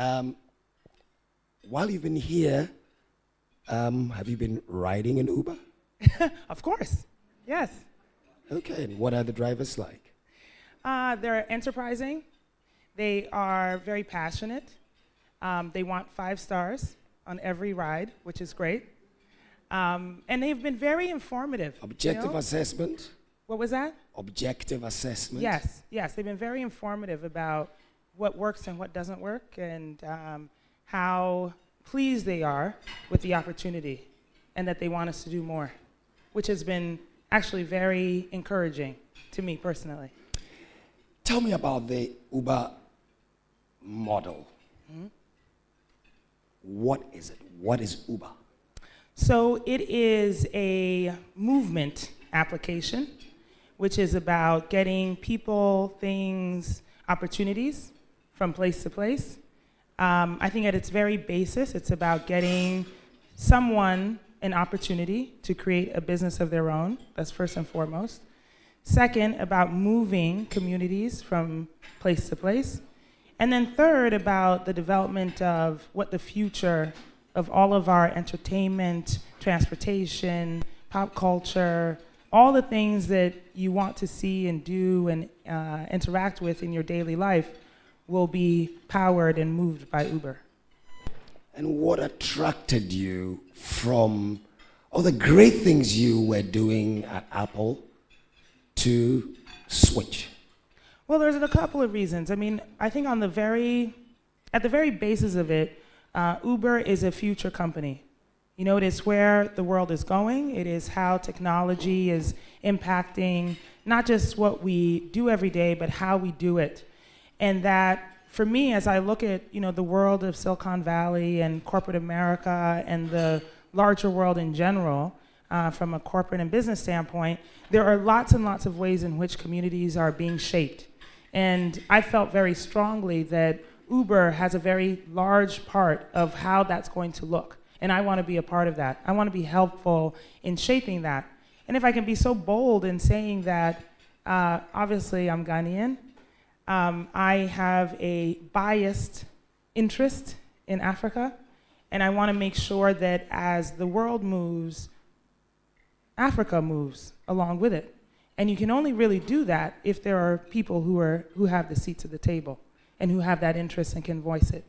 Um, while you've been here, have you been riding an Uber? Of course, yes. Okay, and what are the drivers like? They're enterprising. They are very passionate. They want 5 stars on every ride, which is great. And they've been very informative. Objective assessment? What was that? Objective assessment? Yes, yes. They've been very informative about what works and what doesn't work, and how pleased they are with the opportunity and that they want us to do more, which has been actually very encouraging to me personally. Tell me about the Uber model. Mm-hmm. What is it? What is Uber? So it is a movement application, which is about getting people, things, opportunities from place to place. I think at its very basis, it's about getting someone an opportunity to create a business of their own. That's first and foremost. Second, about moving communities from place to place. And then third, about the development of what the future of all of our entertainment, transportation, pop culture, all the things that you want to see and do and interact with in your daily life will be powered and moved by Uber. And what attracted you from all the great things you were doing at Apple to switch? Well, there's a couple of reasons. I mean, I think at the very basis of it, Uber is a future company. You know, it is where the world is going. It is how technology is impacting not just what we do every day, but how we do it. And that, for me, as I look at, the world of Silicon Valley and corporate America and the larger world in general, from a corporate and business standpoint, there are lots and lots of ways in which communities are being shaped. And I felt very strongly that Uber has a very large part of how that's going to look. And I want to be a part of that. I want to be helpful in shaping that. And if I can be so bold in saying that, obviously I'm Ghanaian. I have a biased interest in Africa. And I want to make sure that as the world moves, Africa moves along with it. And you can only really do that if there are people who have the seats at the table and who have that interest and can voice it.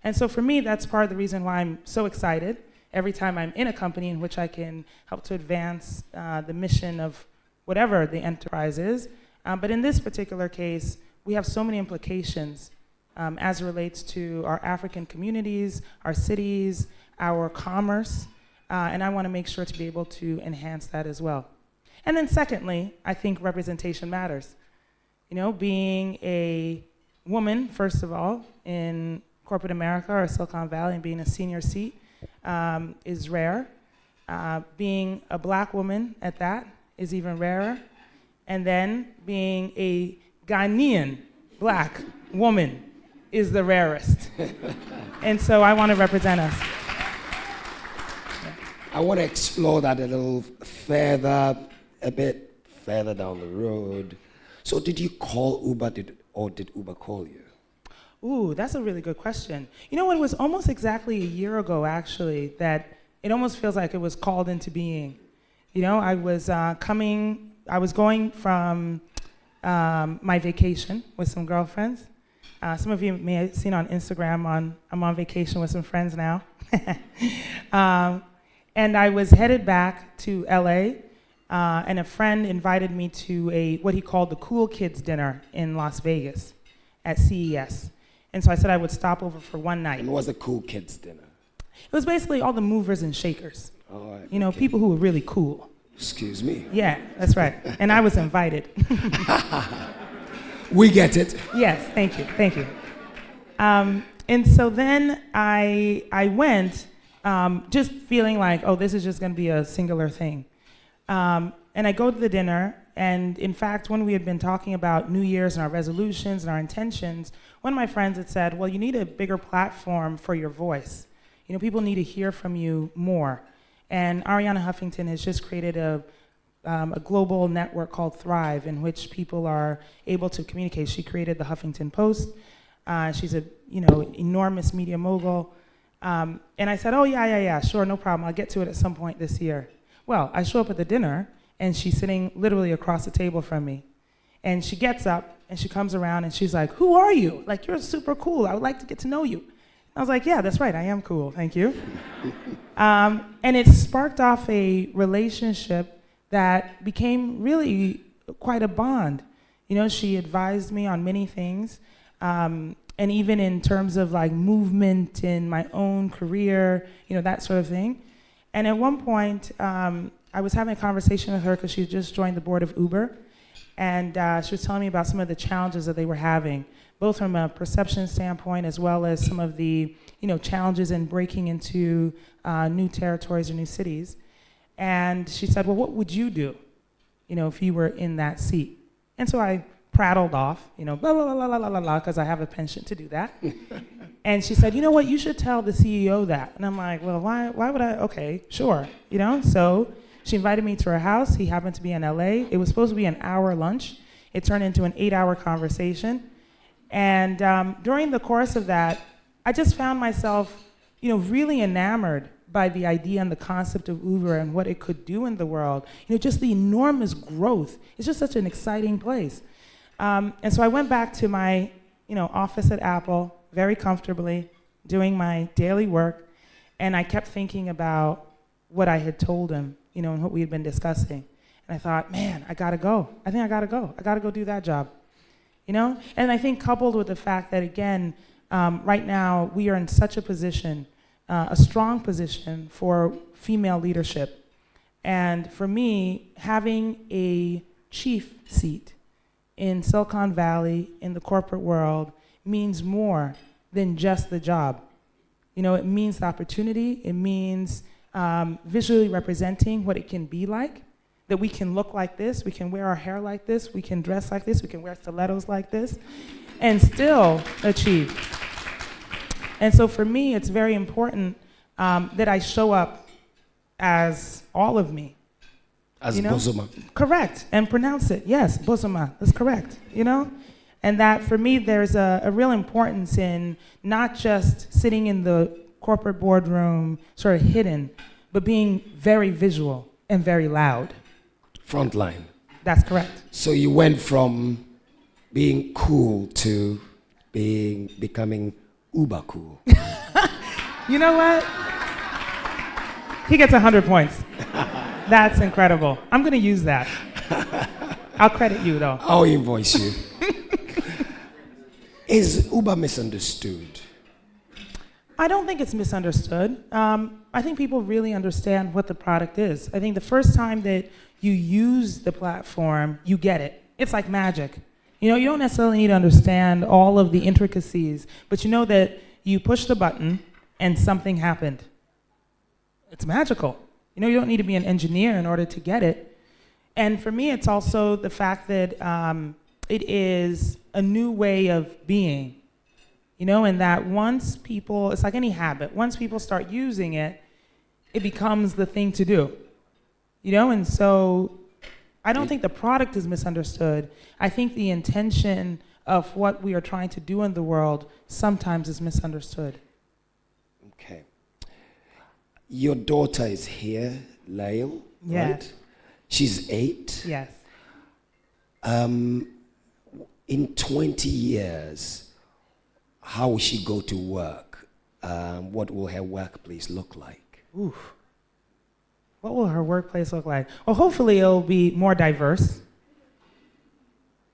And so for me, that's part of the reason why I'm so excited every time I'm in a company in which I can help to advance the mission of whatever the enterprise is. But in this particular case, we have so many implications as it relates to our African communities, our cities, our commerce, and I want to make sure to be able to enhance that as well. And then secondly, I think representation matters. Being a woman, first of all, in corporate America or Silicon Valley and being a senior seat is rare. Being a black woman at that is even rarer. And then being a Ghanaian black woman is the rarest. And so I want to represent us. I want to explore that a bit further down the road. So did you call Uber or did Uber call you? Ooh, that's a really good question. It was almost exactly a year ago, actually, that it almost feels like it was called into being. I was going from my vacation with some girlfriends. Some of you may have seen on Instagram, I'm on vacation with some friends now. And I was headed back to LA, and a friend invited me to what he called the Cool Kids Dinner in Las Vegas at CES. And so I said I would stop over for one night. And what was the Cool Kids Dinner? It was basically all the movers and shakers. All right, okay. People who were really cool. Excuse me. Yeah, that's right. And I was invited. We get it. Yes, thank you. And so then I went just feeling like, this is just going to be a singular thing. And I go to the dinner, and in fact, when we had been talking about New Year's and our resolutions and our intentions, one of my friends had said, well, you need a bigger platform for your voice. People need to hear from you more. And Arianna Huffington has just created a global network called Thrive, in which people are able to communicate. She created the Huffington Post, She's a enormous media mogul. And I said, oh, yeah, sure, no problem. I'll get to it at some point this year. Well, I show up at the dinner, and she's sitting literally across the table from me. And she gets up, and she comes around, and she's like, who are you? Like, you're super cool. I would like to get to know you. I was like, yeah, that's right. I am cool. Thank you. And it sparked off a relationship that became really quite a bond. She advised me on many things. And even in terms of like movement in my own career, that sort of thing. And at one point, I was having a conversation with her because she had just joined the board of Uber. And she was telling me about some of the challenges that they were having, both from a perception standpoint as well as some of the challenges in breaking into new territories or new cities. And she said, well, what would you do, if you were in that seat? And so I prattled off, blah, blah, blah, blah, blah, blah, blah, because I have a penchant to do that. And she said, you know what, you should tell the CEO that. And I'm like, well, why would I? Okay, sure, So she invited me to her house. He happened to be in LA. It was supposed to be an hour lunch. It turned into an 8-hour conversation. And during the course of that, I just found myself, really enamored by the idea and the concept of Uber and what it could do in the world. Just the enormous growth. It's just such an exciting place. And so I went back to my, office at Apple very comfortably, doing my daily work, and I kept thinking about what I had told him, and what we had been discussing. And I thought, man, I gotta go. I think I gotta go. I gotta go do that job, And I think coupled with the fact that, again, right now we are in such a position, a strong position for female leadership. And for me, having a chief seat in Silicon Valley, in the corporate world, means more than just the job. It means the opportunity. It means visually representing what it can be like, that we can look like this, we can wear our hair like this, we can dress like this, we can wear stilettos like this, and still achieve. And so for me, it's very important that I show up as all of me. As Bozoma. Correct, and pronounce it. Yes, Bozoma, that's correct, And that for me, there's a real importance in not just sitting in the corporate boardroom, sort of hidden, but being very visual and very loud. Frontline. That's correct. So you went from being cool to becoming uber cool. You know what? He gets 100 points. That's incredible. I'm going to use that. I'll credit you, though. I'll invoice you. Is Uber misunderstood? I don't think it's misunderstood. I think people really understand what the product is. I think the first time that you use the platform, you get it. It's like magic. You don't necessarily need to understand all of the intricacies, but you know that you push the button and something happened. It's magical. You don't need to be an engineer in order to get it. And for me, it's also the fact that it is a new way of being. And that once people, it's like any habit, once people start using it, it becomes the thing to do. And so I don't think the product is misunderstood. I think the intention of what we are trying to do in the world sometimes is misunderstood. Okay. Your daughter is here, Lael, yes. Right? She's 8. Yes. In 20 years, how will she go to work? What will her workplace look like? Oof. What will her workplace look like? Well, hopefully it'll be more diverse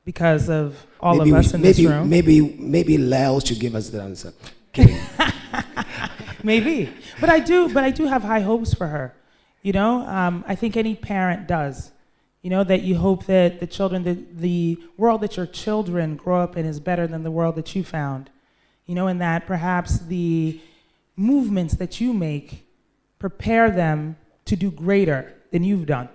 because of all of us in this room. Maybe Lael should give us the answer. Kidding. Maybe. But I do have high hopes for her. I think any parent does. That you hope that the children, the world that your children grow up in is better than the world that you found. And that perhaps the movements that you make prepare them to do greater than you've done.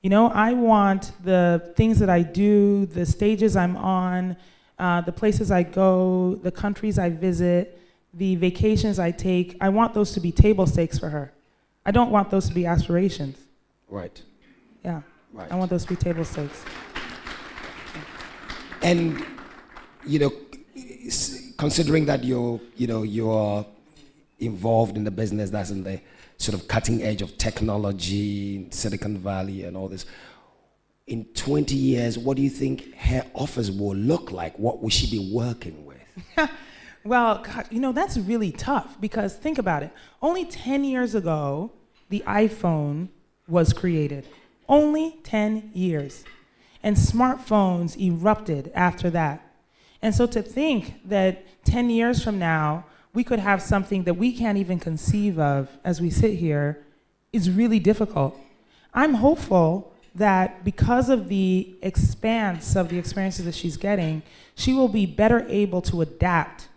I want the things that I do, the stages I'm on, the places I go, the countries I visit, the vacations I take, I want those to be table stakes for her. I don't want those to be aspirations. Right. Yeah. Right. I want those to be table stakes. And, considering that you're involved in the business that's in the sort of cutting edge of technology, Silicon Valley and all this, in 20 years, what do you think her office will look like? What will she be working with? Well, God, that's really tough because think about it. Only 10 years ago, the iPhone was created. Only 10 years. And smartphones erupted after that. And so to think that 10 years from now, we could have something that we can't even conceive of as we sit here is really difficult. I'm hopeful that because of the expanse of the experiences that she's getting, she will be better able to adapt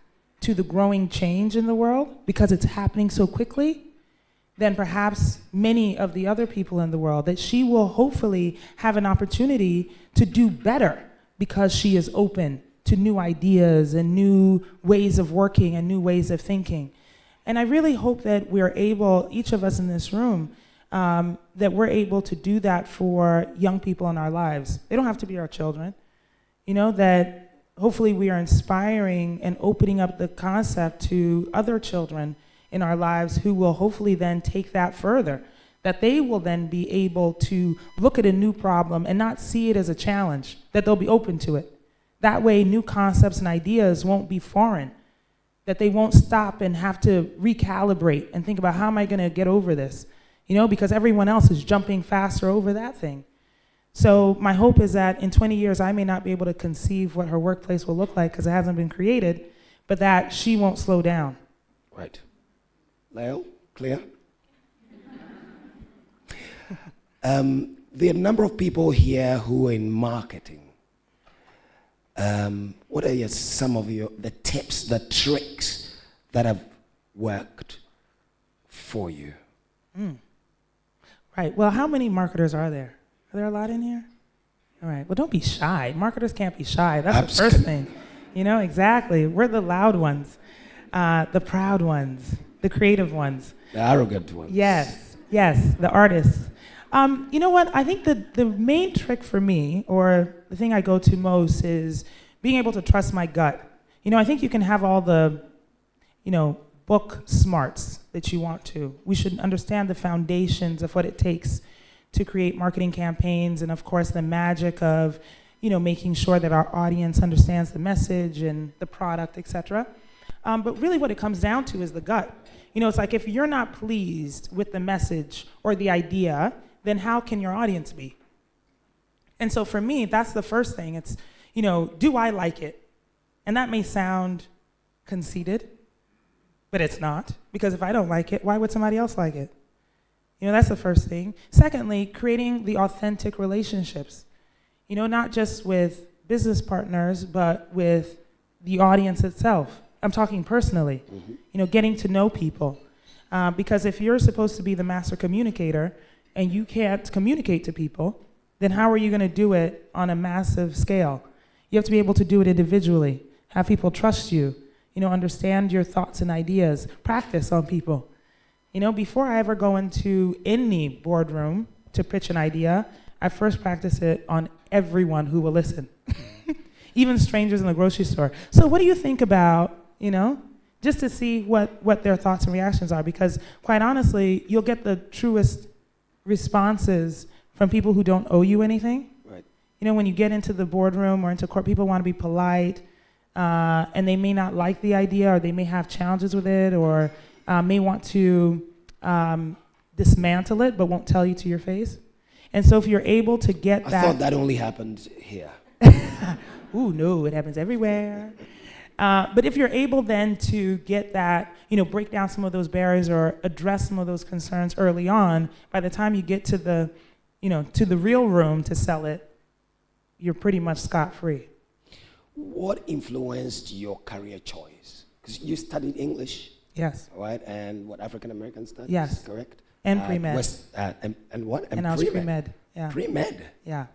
to the growing change in the world because it's happening so quickly than perhaps many of the other people in the world, that she will hopefully have an opportunity to do better because she is open to new ideas and new ways of working and new ways of thinking. And I really hope that we're able, each of us in this room, that we're able to do that for young people in our lives. They don't have to be our children. That hopefully we are inspiring and opening up the concept to other children in our lives who will hopefully then take that further, that they will then be able to look at a new problem and not see it as a challenge, that they'll be open to it. That way new concepts and ideas won't be foreign, that they won't stop and have to recalibrate and think about how am I going to get over this, because everyone else is jumping faster over that thing. So my hope is that in 20 years, I may not be able to conceive what her workplace will look like because it hasn't been created, but that she won't slow down. Right. Leo, clear? There are a number of people here who are in marketing. What are some of the tips, the tricks that have worked for you? Right. Well, how many marketers are there? Are there a lot in here? All right. Well, don't be shy. Marketers can't be shy. That's the first thing. Exactly. We're the loud ones, the proud ones, the creative ones. The arrogant ones. Yes, the artists. You know what? I think the main trick for me, or the thing I go to most, is being able to trust my gut. I think you can have all the, book smarts that you want to. We should understand the foundations of what it takes to create marketing campaigns, and of course the magic of, making sure that our audience understands the message and the product, etc. But really what it comes down to is the gut. It's like if you're not pleased with the message or the idea, then how can your audience be? And so for me, that's the first thing. It's, do I like it? And that may sound conceited, but it's not, because if I don't like it, why would somebody else like it? That's the first thing. Secondly, creating the authentic relationships, not just with business partners, but with the audience itself. I'm talking personally, getting to know people. Because if you're supposed to be the master communicator and you can't communicate to people, then how are you going to do it on a massive scale? You have to be able to do it individually, have people trust you, understand your thoughts and ideas, practice on people. Before I ever go into any boardroom to pitch an idea, I first practice it on everyone who will listen, even strangers in the grocery store. So what do you think about, just to see what their thoughts and reactions are, because quite honestly, you'll get the truest responses from people who don't owe you anything. Right. When you get into the boardroom or into court, people want to be polite, and they may not like the idea, or they may have challenges with it, or may want to dismantle it, but won't tell you to your face. And so if you're able to get that... I thought that only happened here. Ooh, no, it happens everywhere. But if you're able then to get that, break down some of those barriers or address some of those concerns early on, by the time you get to the, to the real room to sell it, you're pretty much scot-free. What influenced your career choice? Because you studied English. Yes. Right, and what, African American studies? Yes. Correct? And pre-med. And what? And I was pre-med, yeah. Pre-med? Yeah.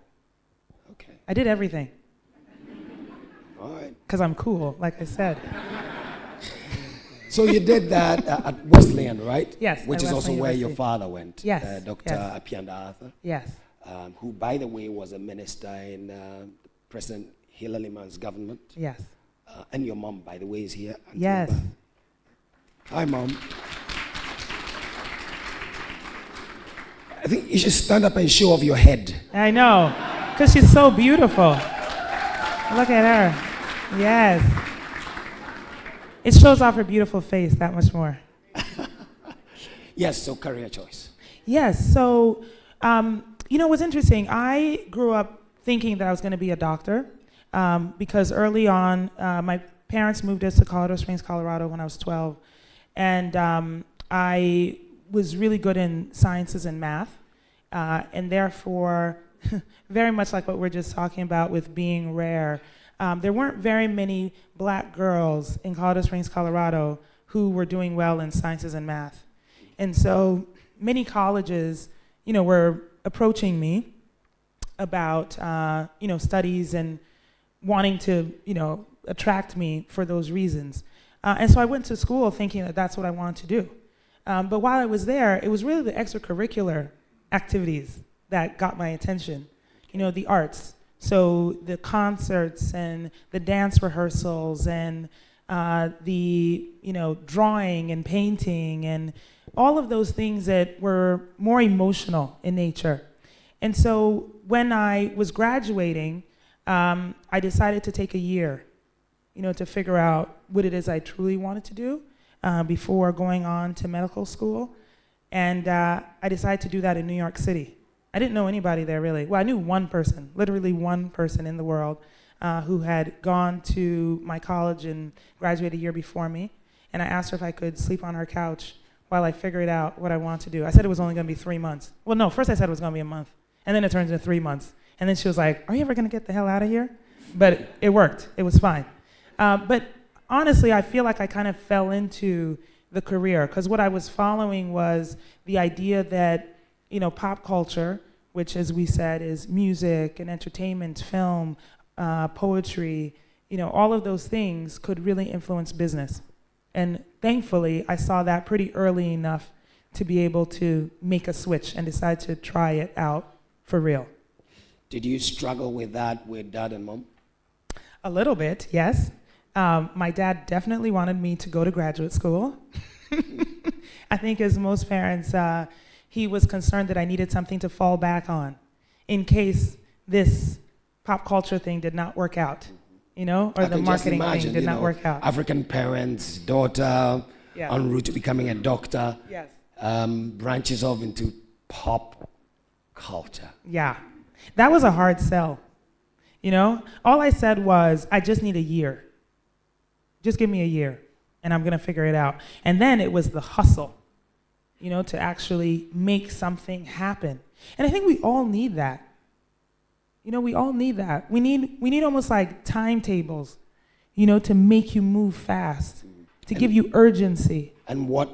Okay. I did everything. All right. Because I'm cool, like I said. So you did that at Wesleyan, right? Yes. Which is also Wesleyan where University. your father went. Yes. Dr. Yes. Apianda Arthur. Yes. Who, by the way, was a minister in President Hillary Man's government. Yes. And your mom, by the way, is here. Yes. Hi, Mom. I think you should stand up and show off your head. I know, because she's so beautiful. Look at her. Yes. It shows off her beautiful face that much more. Yes, so career choice. Yes, so, what's interesting, I grew up thinking that I was going to be a doctor because early on, my parents moved us to Colorado Springs, Colorado when I was 12. And I was really good in sciences and math, and therefore, very much like what we're just talking about with being rare, there weren't very many black girls in Colorado Springs, Colorado, who were doing well in sciences and math. And so many colleges, were approaching me about, studies and wanting to, attract me for those reasons. And so I went to school thinking that that's what I wanted to do. But while I was there, it was really the extracurricular activities that got my attention, the arts. So the concerts and the dance rehearsals and the, drawing and painting and all of those things that were more emotional in nature. And so when I was graduating, I decided to take a year, to figure out what it is I truly wanted to do before going on to medical school. And I decided to do that in New York City. I didn't know anybody there really. Well, I knew one person, literally one person in the world who had gone to my college and graduated a year before me. And I asked her if I could sleep on her couch while I figured out what I wanted to do. I said it was only going to be 3 months. Well, no, first I said it was going to be a month. And then it turned into 3 months. And then she was like, are you ever going to get the hell out of here? But it worked. It was fine. But honestly, I feel like I kind of fell into the career because what I was following was the idea that, pop culture, which as we said is music and entertainment, film, poetry, all of those things could really influence business. And thankfully, I saw that pretty early enough to be able to make a switch and decide to try it out for real. Did you struggle with that with Dad and Mom? A little bit, yes. My dad definitely wanted me to go to graduate school. I think as most parents, he was concerned that I needed something to fall back on in case this pop culture thing did not work out, or the marketing thing did not work out. African parents, daughter, Yeah. en route to becoming a doctor, Yes. branches off into pop culture. Yeah. That was a hard sell. All I said was, I just need a year. Just give me a year, and I'm going to figure it out. And then it was the hustle, to actually make something happen. And I think we all need that. We all need that. We need almost like timetables, to make you move fast, to give you urgency. And what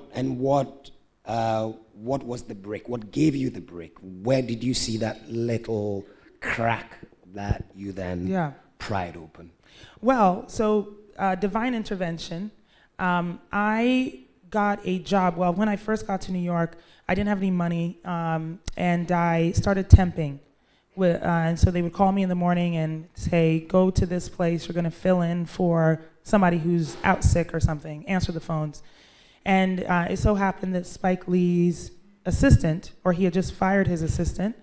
was the break? What gave you the break? Where did you see that little crack that you then pried open? Well, so divine intervention. I got a job. Well, when I first got to New York, I didn't have any money, and I started temping. And so they would call me in the morning and say, go to this place, you're going to fill in for somebody who's out sick or something, answer the phones. And it so happened that Spike Lee's assistant, or he had just fired his assistant,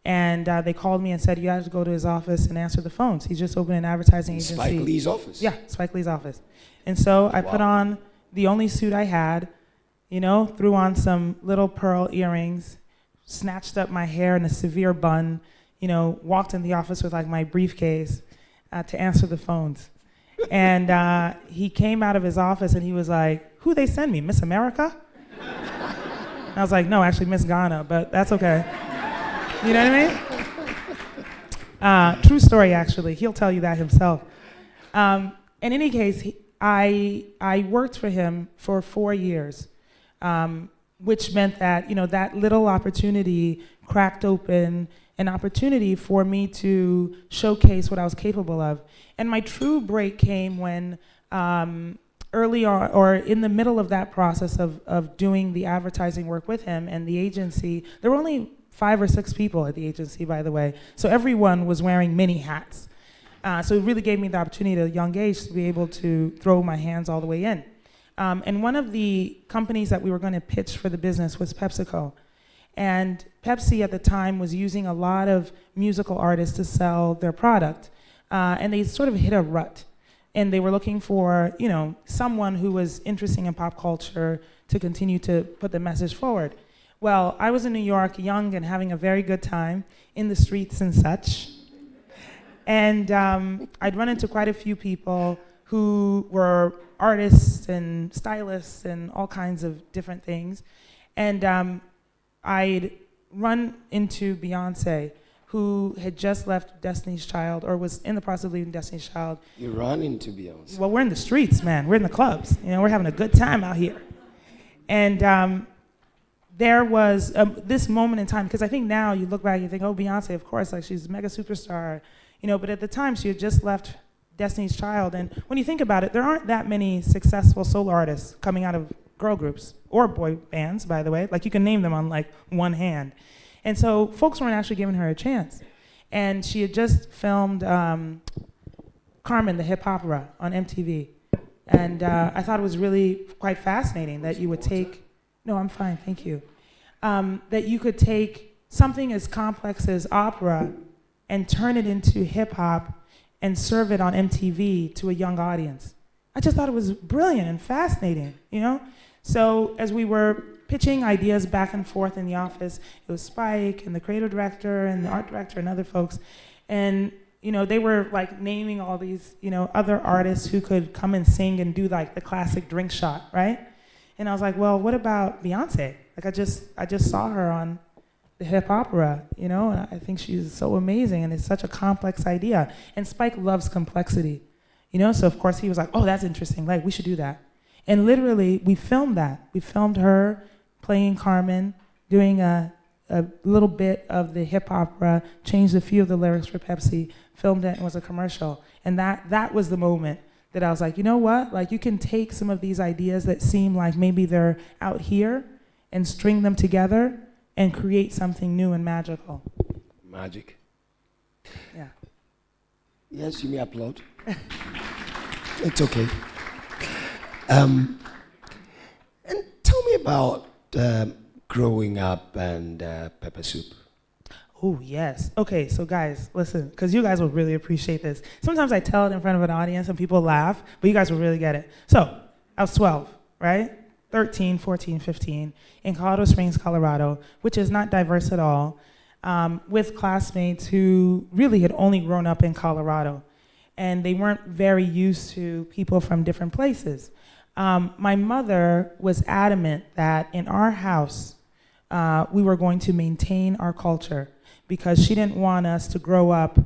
and they called me and said, you have to go to his office and answer the phones. He's just opened an advertising agency. Spike Lee's office? Yeah, Spike Lee's office. And so I put on the only suit I had, threw on some little pearl earrings, snatched up my hair in a severe bun, walked in the office with like my briefcase to answer the phones. And he came out of his office and he was like, who they send me, Miss America? And I was like, no, actually Miss Ghana, but that's okay. You know what I mean? True story, actually. He'll tell you that himself. In any case, I worked for him for 4 years, which meant that, that little opportunity cracked open an opportunity for me to showcase what I was capable of. And my true break came when early on, or in the middle of that process of doing the advertising work with him and the agency, there were only 5 or 6 people at the agency, by the way. So everyone was wearing many hats. So it really gave me the opportunity at a young age to be able to throw my hands all the way in. And one of the companies that we were going to pitch for the business was PepsiCo. And Pepsi at the time was using a lot of musical artists to sell their product. And they sort of hit a rut. And they were looking for, someone who was interesting in pop culture to continue to put the message forward. Well, I was in New York, young and having a very good time in the streets and such. And I'd run into quite a few people who were artists and stylists and all kinds of different things. And I'd run into Beyoncé, who had just left Destiny's Child, or was in the process of leaving Destiny's Child. You run into Beyoncé? Well, we're in the streets, man. We're in the clubs. We're having a good time out here. And there was this moment in time, because I think now you look back and you think, oh, Beyoncé, of course, like she's a mega superstar, but at the time she had just left Destiny's Child. And when you think about it, there aren't that many successful solo artists coming out of girl groups, or boy bands, by the way. Like, you can name them on, like, one hand. And so folks weren't actually giving her a chance. And she had just filmed Carmen, the hip opera, on MTV. And I thought it was really quite fascinating that you would take, no, I'm fine, thank you, that you could take something as complex as opera and turn it into hip hop and serve it on MTV to a young audience. I just thought it was brilliant and fascinating, So as we were pitching ideas back and forth in the office, it was Spike and the creative director and the art director and other folks. And, they were like naming all these, other artists who could come and sing and do like the classic drink shot, right? And I was like, well, what about Beyoncé? Like, I just saw her on the hip opera, and I think she's so amazing, and it's such a complex idea. And Spike loves complexity, so of course he was like, oh, that's interesting, like, we should do that. And literally, we filmed that. We filmed her playing Carmen, doing a little bit of the hip opera, changed a few of the lyrics for Pepsi, filmed it, and it was a commercial. And that was the moment that I was like, you know what? Like, you can take some of these ideas that seem like maybe they're out here and string them together and create something new and magical. Magic. Yeah. Yes, you may applaud. It's okay. And tell me about growing up and pepper soup. Oh, yes. Okay, so guys, listen, because you guys will really appreciate this. Sometimes I tell it in front of an audience and people laugh, but you guys will really get it. So, I was 12, right? 13, 14, 15, in Colorado Springs, Colorado, which is not diverse at all, with classmates who really had only grown up in Colorado. And they weren't very used to people from different places. My mother was adamant that in our house, we were going to maintain our culture because she didn't want us to grow up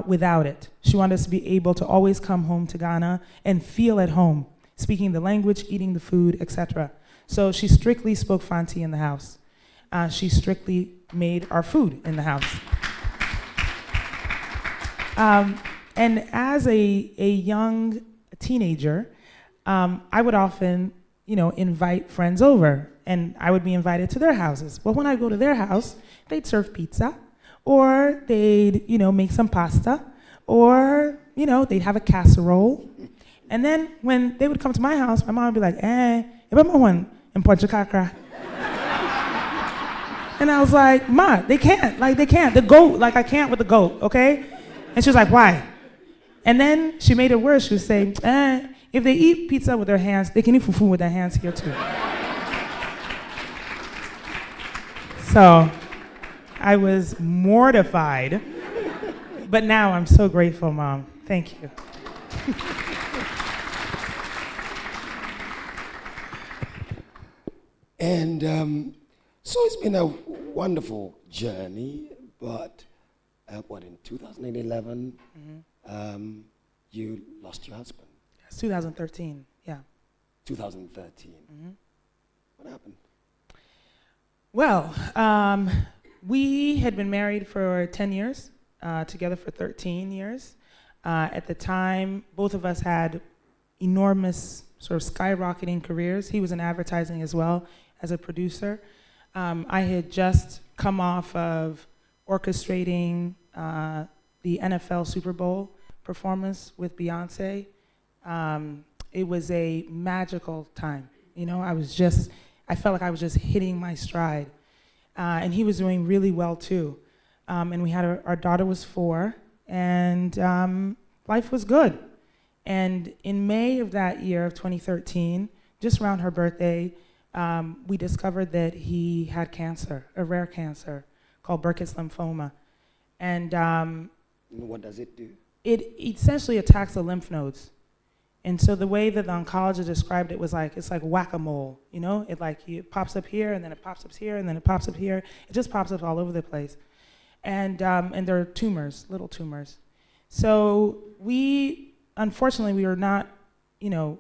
without it. She wanted us to be able to always come home to Ghana and feel at home, speaking the language, eating the food, etc. So she strictly spoke Fanti in the house. She strictly made our food in the house. And as a young teenager, I would often, invite friends over, and I would be invited to their houses. Well, when I go to their house, they'd serve pizza, or they'd, make some pasta, or, they'd have a casserole. And then when they would come to my house, my mom would be like, iba mo one in Ponchakakra. And I was like, Ma, they can't. The goat, I can't with the goat, okay? And she was like, why? And then she made it worse. She would say, if they eat pizza with their hands, they can eat fufu with their hands here too. So I was mortified, but now I'm so grateful, Mom. Thank you. And so it's been a wonderful journey, but in 2011, you lost your husband? It's 2013, yeah. 2013. Mm-hmm. What happened? Well, we had been married for 10 years, together for 13 years. At the time, both of us had enormous sort of skyrocketing careers. He was in advertising as well as a producer. I had just come off of orchestrating the NFL Super Bowl performance with Beyoncé. It was a magical time. You know, I felt like I was just hitting my stride. And he was doing really well too. And we had our daughter was 4, and life was good. And in May of that year of 2013, just around her birthday, we discovered that he had cancer, a rare cancer called Burkitt's lymphoma. And what does it do? it essentially attacks the lymph nodes. And so the way that the oncologist described it was like, it's like whack-a-mole, you know? It pops up here, and then it pops up here, and then it pops up here. It just pops up all over the place. And there are tumors, little tumors. So unfortunately, we were not, you know,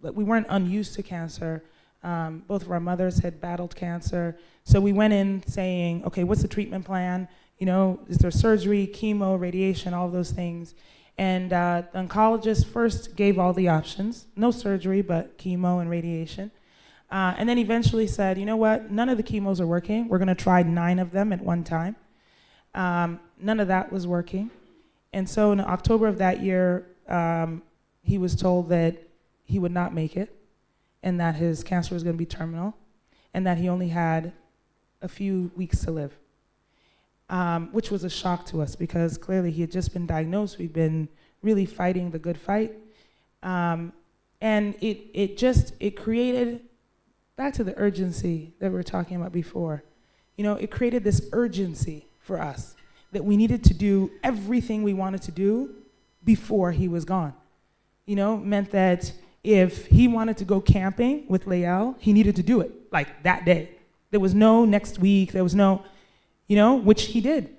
we weren't unused to cancer. Both of our mothers had battled cancer. So we went in saying, okay, what's the treatment plan? You know, is there surgery, chemo, radiation, all of those things? And the oncologist first gave all the options, no surgery, but chemo and radiation. And then eventually said, you know what, none of the chemos are working. We're gonna try 9 of them at one time. None of that was working. And so in October of that year, he was told that he would not make it, and that his cancer was gonna be terminal, and that he only had a few weeks to live. Which was a shock to us because clearly he had just been diagnosed. We've been really fighting the good fight. And it created, back to the urgency that we were talking about before, you know, it created this urgency for us that we needed to do everything we wanted to do before he was gone. You know, meant that if he wanted to go camping with Lael, he needed to do it, like that day. There was no next week, there was no, you know, which he did.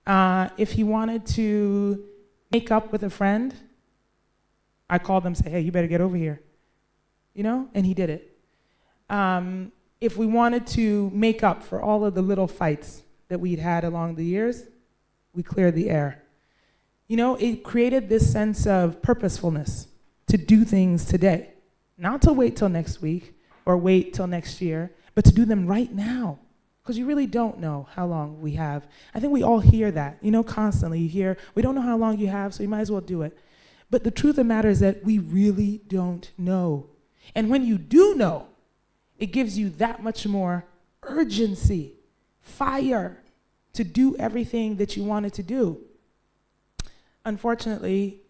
If he wanted to make up with a friend, I called them and said, hey, you better get over here. You know, and he did it. If we wanted to make up for all of the little fights that we'd had along the years, we cleared the air. You know, it created this sense of purposefulness to do things today. Not to wait till next week or wait till next year, but to do them right now. Because you really don't know how long we have. I think we all hear that, you know, constantly. You hear, we don't know how long you have, so you might as well do it. But the truth of the matter is that we really don't know. And when you do know, it gives you that much more urgency, fire to do everything that you wanted to do. Unfortunately,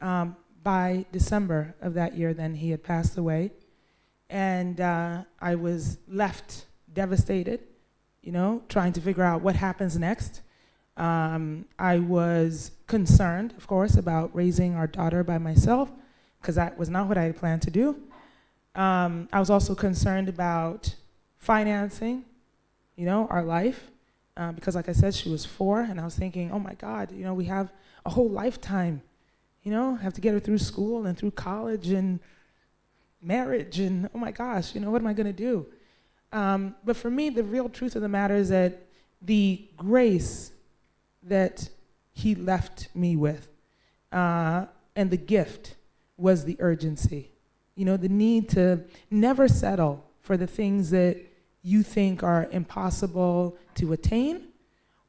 by December of that year, then he had passed away. And I was left devastated, you know, trying to figure out what happens next. I was concerned, of course, about raising our daughter by myself, because that was not what I had planned to do. I was also concerned about financing, you know, our life, because like I said, she was 4, and I was thinking, oh my God, you know, we have a whole lifetime, you know, have to get her through school and through college and marriage, and oh my gosh, you know, what am I gonna do? But for me, the real truth of the matter is that the grace that he left me with and the gift was the urgency. You know, the need to never settle for the things that you think are impossible to attain,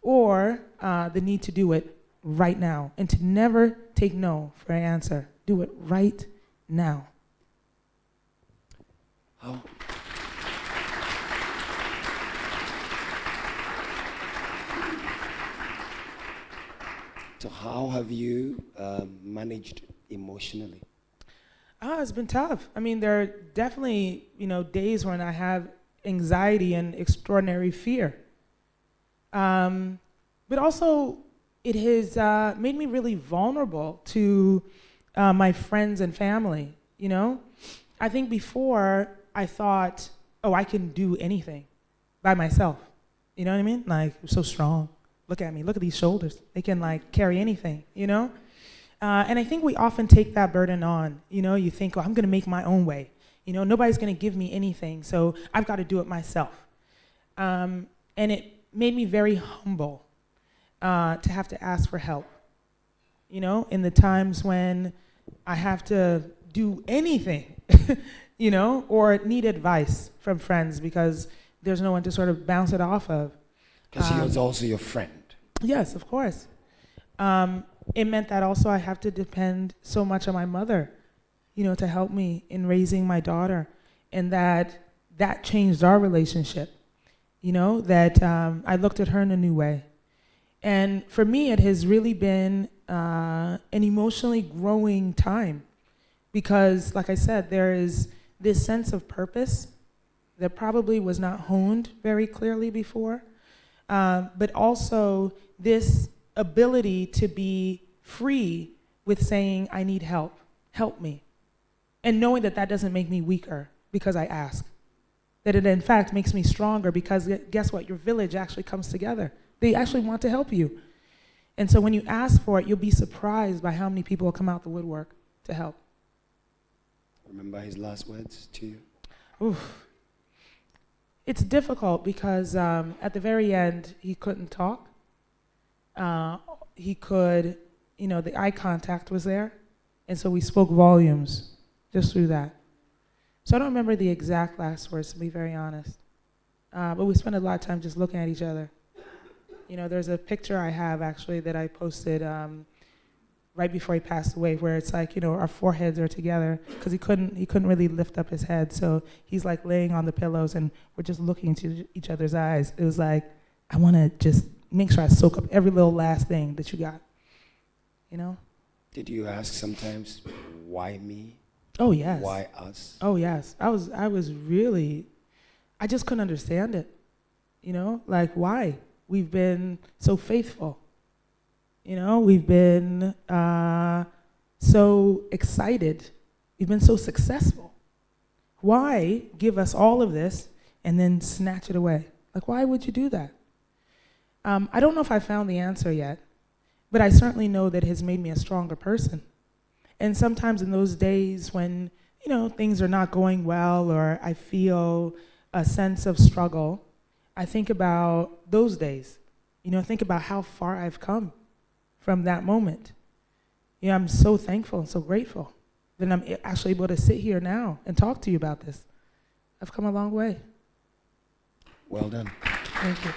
or the need to do it right now, and to never take no for an answer. Do it right now. Oh. So how have you managed emotionally? It's been tough. I mean, there are definitely, you know, days when I have anxiety and extraordinary fear. But also, it has made me really vulnerable to my friends and family, you know? I think before, I thought, oh, I can do anything by myself. You know what I mean? Like, I'm so strong. Look at me, look at these shoulders. They can like carry anything, you know? And I think we often take that burden on. You know, you think, oh, I'm gonna make my own way. You know, nobody's gonna give me anything, so I've gotta do it myself. And it made me very humble to have to ask for help. You know, in the times when I have to do anything, you know, or need advice from friends because there's no one to sort of bounce it off of. Because he was also your friend. Yes, of course. it meant that also I have to depend so much on my mother, to help me in raising my daughter, and that changed our relationship. That I looked at her in a new way. And for me, it has really been an emotionally growing time because, like I said, there is this sense of purpose that probably was not honed very clearly before, but also this ability to be free with saying, I need help me. And knowing that that doesn't make me weaker because I ask. That it in fact makes me stronger because guess what? Your village actually comes together. They actually want to help you. And so when you ask for it, you'll be surprised by how many people will come out the woodwork to help. Remember his last words to you? Oof. It's difficult because at the very end, he couldn't talk. He could, the eye contact was there. And so we spoke volumes just through that. So I don't remember the exact last words, to be very honest. But we spent a lot of time just looking at each other. There's a picture I have, actually, that I posted right before he passed away, where it's like, our foreheads are together, because he couldn't really lift up his head. So he's like laying on the pillows, and we're just looking into each other's eyes. It was like, I want to just make sure I soak up every little last thing that you got, Did you ask sometimes, why me? Oh, yes. Why us? Oh, yes. I was really, I just couldn't understand it. Like, why? We've been so faithful. We've been so excited. We've been so successful. Why give us all of this and then snatch it away? Like, why would you do that? I don't know if I found the answer yet, but I certainly know that it has made me a stronger person. And sometimes in those days when, things are not going well or I feel a sense of struggle, I think about those days. Think about how far I've come from that moment. I'm so thankful and so grateful that I'm actually able to sit here now and talk to you about this. I've come a long way. Well done. Thank you.